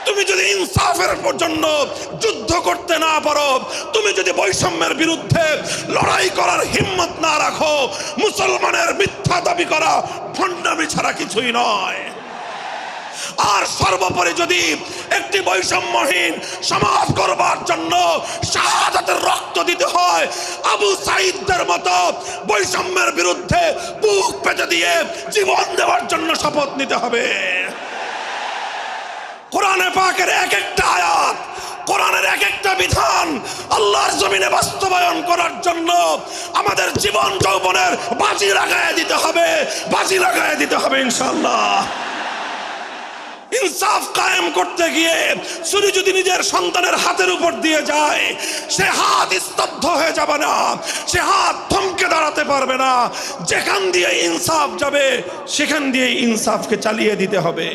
তুমি যদি ইনসাফের জন্য যুদ্ধ করতে না পারো, তুমি যদি বৈষম্যের বিরুদ্ধে লড়াই করার হিম্মত না রাখো, মুসলমানের মিথ্যা দাবি করা ভণ্ডামি ছাড়া কিছুই নয়। আর সর্বোপরি যদি একটি বৈষম্যহীন সমাজ গড়বার জন্য শাহাদাতের রক্ত দিতে হয়, আবু সাঈদদের মতো বৈষম্যের বিরুদ্ধে বুক পেতে দিয়ে জীবন দেওয়ার জন্য শপথ নিতে হবে। কোরআনে পাকের এক একটা আয়াত, কোরআনের এক একটা বিধান আল্লাহর জমিনে বাস্তবায়ন করার জন্য আমাদের জীবন যৌবনের বাজি লাগায় দিতে হবে, বাজি লাগায় দিতে হবে ইনশাআল্লাহ। ইনসাফ কায়েম করতে গিয়ে ছুরি যদি নিজের সন্তানের হাতের উপর দিয়ে যায়, সে হাত স্তব্ধ হয়ে যাবে না, সে হাত থমকে দাঁড়াতে পারবে না। যেখান দিয়ে ইনসাফ যাবে সেখান দিয়ে ইনসাফকে চালিয়ে দিতে হবে।